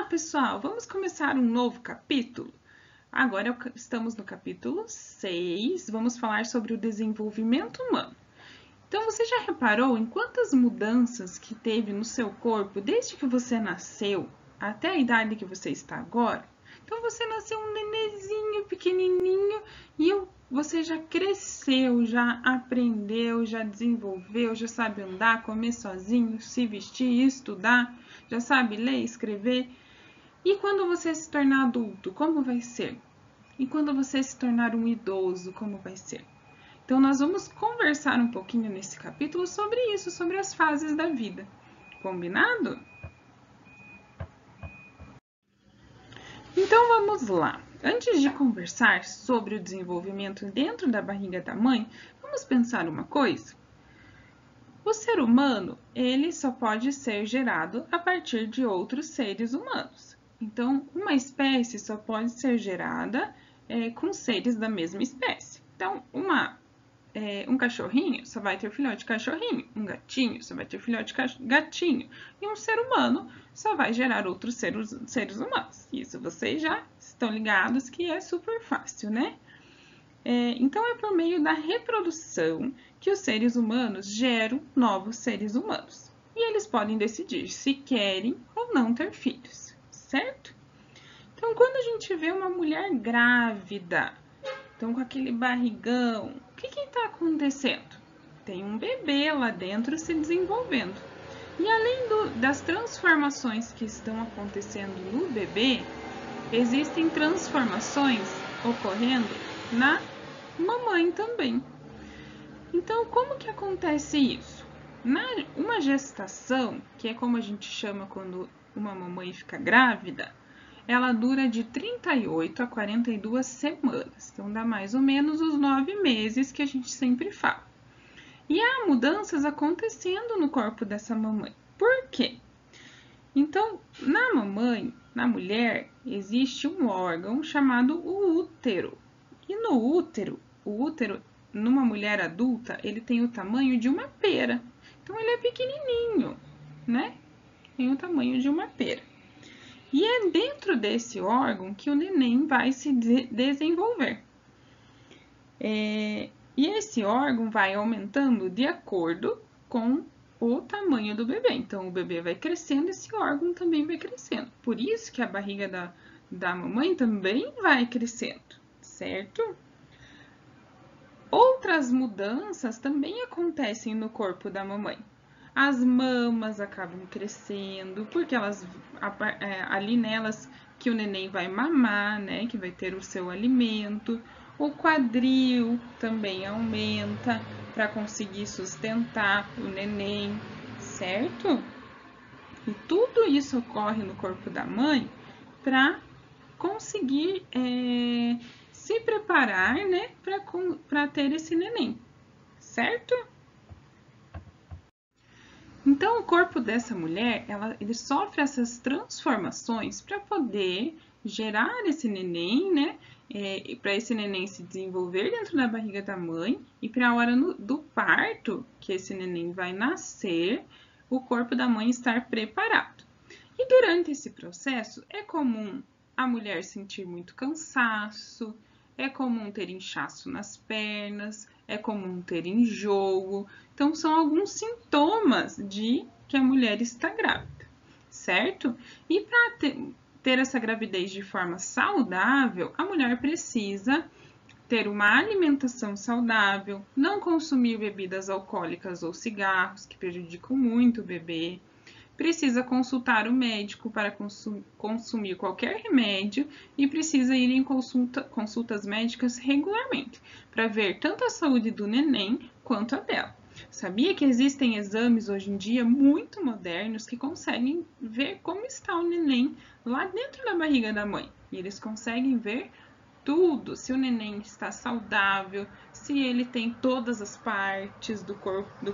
pessoal, vamos começar um novo capítulo? Agora estamos no capítulo 6, vamos falar sobre o desenvolvimento humano. Então, você já reparou em quantas mudanças que teve no seu corpo desde que você nasceu até a idade que você está agora? Então, você nasceu um nenenzinho pequenininho e você já cresceu, já aprendeu, já desenvolveu, já sabe andar, comer sozinho, se vestir, estudar, já sabe ler, escrever. E quando você se tornar adulto, como vai ser? E quando você se tornar um idoso, como vai ser? Então, nós vamos conversar um pouquinho nesse capítulo sobre isso, sobre as fases da vida. Combinado? Então, vamos lá. Antes de conversar sobre o desenvolvimento dentro da barriga da mãe, vamos pensar uma coisa. O ser humano, ele só pode ser gerado a partir de outros seres humanos. Então, uma espécie só pode ser gerada com seres da mesma espécie. Então, um cachorrinho só vai ter filhote de cachorrinho, um gatinho só vai ter filhote de gatinho, e um ser humano só vai gerar outros seres humanos. Isso vocês já estão ligados que é super fácil, né? Então, é por meio da reprodução que os seres humanos geram novos seres humanos. E eles podem decidir se querem ou não ter filhos, certo? Então, quando a gente vê uma mulher grávida, então com aquele barrigão, o que está acontecendo? Tem um bebê lá dentro se desenvolvendo. E além das transformações que estão acontecendo no bebê, existem transformações ocorrendo na mamãe também. Então, como que acontece isso? Uma gestação, que é como a gente chama quando uma mamãe fica grávida, ela dura de 38 a 42 semanas. Então, dá mais ou menos os 9 meses que a gente sempre fala. E há mudanças acontecendo no corpo dessa mamãe. Por quê? Então, na mamãe, na mulher, existe um órgão chamado o útero. E no útero, o útero, numa mulher adulta, ele tem o tamanho de uma pera. Então, ele é pequenininho, né? Tem o tamanho de uma pera. E é dentro desse órgão que o neném vai se desenvolver. E esse órgão vai aumentando de acordo com o tamanho do bebê. Então, o bebê vai crescendo, esse órgão também vai crescendo. Por isso que a barriga da mamãe também vai crescendo, certo? Outras mudanças também acontecem no corpo da mamãe. As mamas acabam crescendo, porque ali nelas que o neném vai mamar, né, que vai ter o seu alimento. O quadril também aumenta para conseguir sustentar o neném, certo? E tudo isso ocorre no corpo da mãe para conseguir se preparar, né, para ter esse neném, certo? Então, o corpo dessa mulher, ele sofre essas transformações para poder gerar esse neném, né? Para esse neném se desenvolver dentro da barriga da mãe e para a hora do parto, que esse neném vai nascer, o corpo da mãe estar preparado. E durante esse processo, é comum a mulher sentir muito cansaço, é comum ter inchaço nas pernas, é comum ter enjoo. Então, são alguns sintomas de que a mulher está grávida, certo? E para ter essa gravidez de forma saudável, a mulher precisa ter uma alimentação saudável, não consumir bebidas alcoólicas ou cigarros, que prejudicam muito o bebê. Precisa consultar o médico para consumir qualquer remédio e precisa ir em consultas médicas regularmente, para ver tanto a saúde do neném quanto a dela. Sabia que existem exames hoje em dia muito modernos que conseguem ver como está o neném lá dentro da barriga da mãe? E eles conseguem ver tudo, se o neném está saudável, se ele tem todas as partes do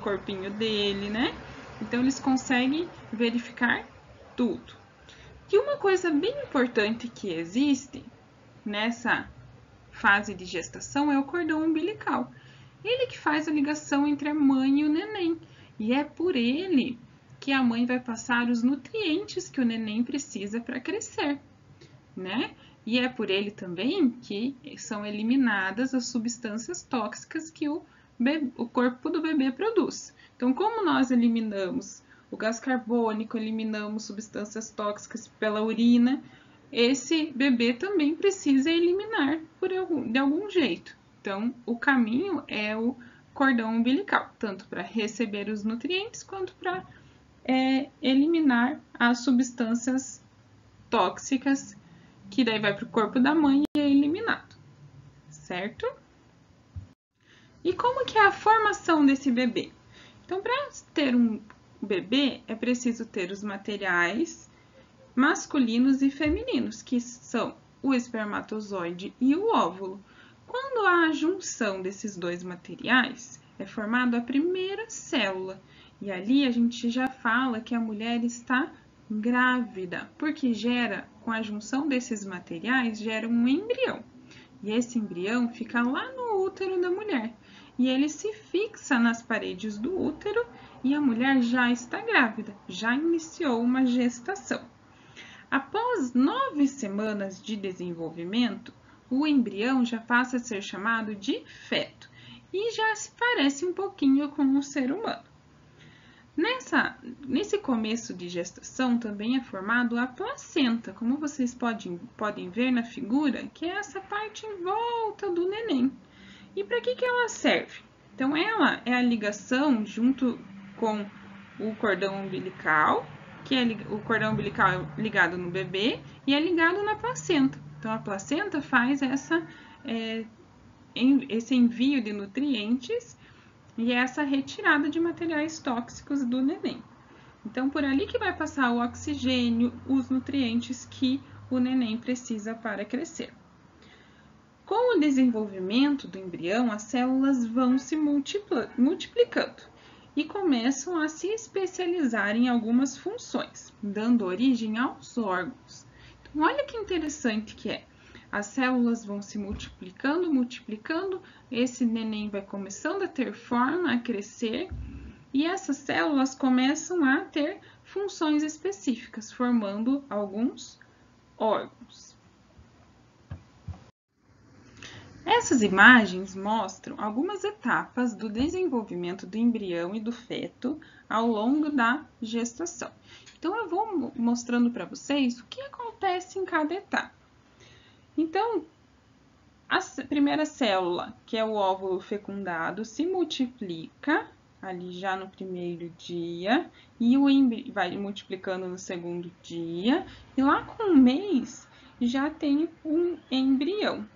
corpinho dele, né? Então, eles conseguem verificar tudo. E uma coisa bem importante que existe nessa fase de gestação é o cordão umbilical. Ele que faz a ligação entre a mãe e o neném. E é por ele que a mãe vai passar os nutrientes que o neném precisa para crescer, né? E é por ele também que são eliminadas as substâncias tóxicas que o corpo do bebê produz. Então, como nós eliminamos o gás carbônico, eliminamos substâncias tóxicas pela urina, esse bebê também precisa eliminar de algum jeito. Então, o caminho é o cordão umbilical, tanto para receber os nutrientes quanto para eliminar as substâncias tóxicas, que daí vai para o corpo da mãe e é eliminado, certo? E como que é a formação desse bebê? Então, para ter um bebê, é preciso ter os materiais masculinos e femininos, que são o espermatozoide e o óvulo. Quando há a junção desses dois materiais, é formada a primeira célula. E ali a gente já fala que a mulher está grávida, porque com a junção desses materiais, gera um embrião. E esse embrião fica lá no útero da mulher. E ele se fixa nas paredes do útero e a mulher já está grávida, já iniciou uma gestação. Após 9 semanas de desenvolvimento, o embrião já passa a ser chamado de feto e já se parece um pouquinho com o ser humano. Nesse começo de gestação também é formado a placenta, como vocês podem ver na figura, que é essa parte em volta do neném. E para que ela serve? Então, ela é a ligação junto com o cordão umbilical, que é o cordão umbilical ligado no bebê e é ligado na placenta. Então, a placenta faz esse envio de nutrientes e essa retirada de materiais tóxicos do neném. Então, por ali que vai passar o oxigênio, os nutrientes que o neném precisa para crescer. Com o desenvolvimento do embrião, as células vão se multiplicando e começam a se especializar em algumas funções, dando origem aos órgãos. Então, olha que interessante que é. As células vão se multiplicando, esse neném vai começando a ter forma, a crescer, e essas células começam a ter funções específicas, formando alguns órgãos. Essas imagens mostram algumas etapas do desenvolvimento do embrião e do feto ao longo da gestação. Então, eu vou mostrando para vocês o que acontece em cada etapa. Então, a primeira célula, que é o óvulo fecundado, se multiplica ali já no primeiro dia e o embrião vai multiplicando no segundo dia e lá com um mês já tem um embrião.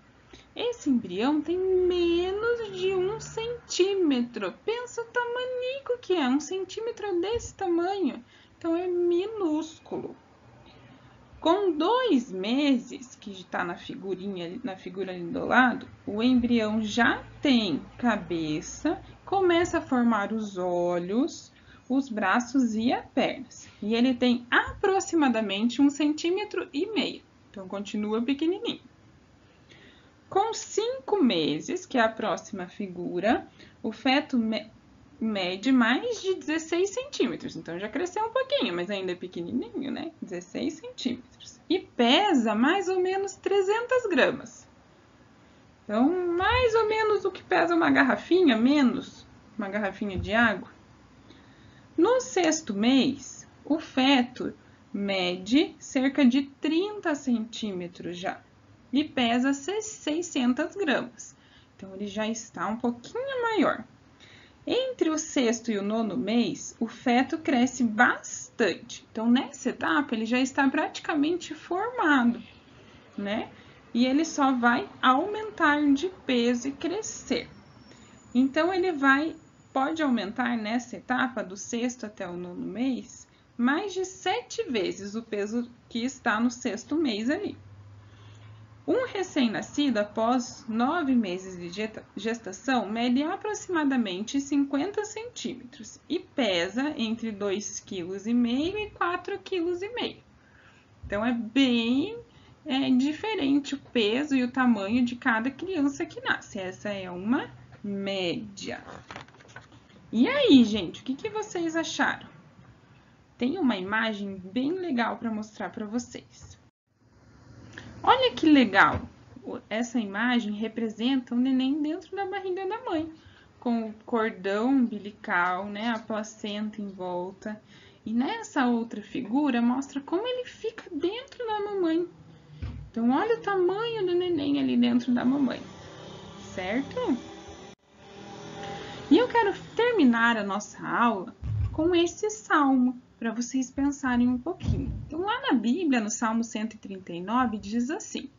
Esse embrião tem menos de 1 centímetro. Pensa o tamanico que é, 1 centímetro desse tamanho. Então, é minúsculo. Com 2 meses, que está na figura ali do lado, o embrião já tem cabeça, começa a formar os olhos, os braços e as pernas. E ele tem aproximadamente 1,5 centímetros. Então, continua pequenininho. Com 5 meses, que é a próxima figura, o feto mede mais de 16 centímetros. Então, já cresceu um pouquinho, mas ainda é pequenininho, né? 16 centímetros. E pesa mais ou menos 300 gramas. Então, mais ou menos o que pesa uma garrafinha, menos uma garrafinha de água. No 6º mês, o feto mede cerca de 30 centímetros já. E pesa 600 gramas. Então, ele já está um pouquinho maior. Entre o 6º e o 9º mês, o feto cresce bastante. Então, nessa etapa, ele já está praticamente formado, né? E ele só vai aumentar de peso e crescer. Então, ele pode aumentar nessa etapa, do 6º até o 9º mês, mais de 7 vezes o peso que está no 6º mês ali. Um recém-nascido, após 9 meses de gestação, mede aproximadamente 50 centímetros e pesa entre 2,5 kg e 4,5 kg. Então, é bem diferente o peso e o tamanho de cada criança que nasce. Essa é uma média. E aí, gente, o que vocês acharam? tem uma imagem bem legal para mostrar para vocês. Olha que legal! Essa imagem representa o neném dentro da barriga da mãe, com o cordão umbilical, né, a placenta em volta. E nessa outra figura mostra como ele fica dentro da mamãe. Então, olha o tamanho do neném ali dentro da mamãe, certo? E eu quero terminar a nossa aula com esse salmo, para vocês pensarem um pouquinho. Então, lá na Bíblia, no Salmo 139, diz assim: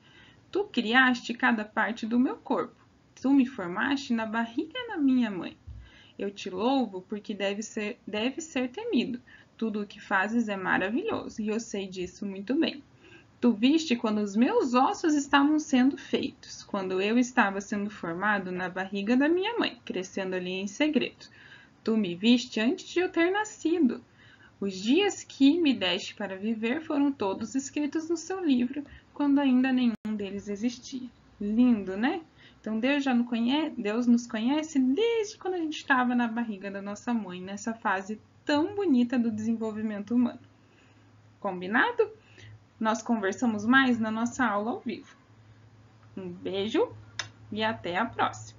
Tu criaste cada parte do meu corpo, tu me formaste na barriga da minha mãe. Eu te louvo porque deve ser temido. Tudo o que fazes é maravilhoso, e eu sei disso muito bem. Tu viste quando os meus ossos estavam sendo feitos, quando eu estava sendo formado na barriga da minha mãe, crescendo ali em segredo. Tu me viste antes de eu ter nascido. Os dias que me deste para viver foram todos escritos no seu livro, quando ainda nenhum deles existia. Lindo, né? Então Deus nos conhece desde quando a gente estava na barriga da nossa mãe, nessa fase tão bonita do desenvolvimento humano. Combinado? Nós conversamos mais na nossa aula ao vivo. Um beijo e até a próxima!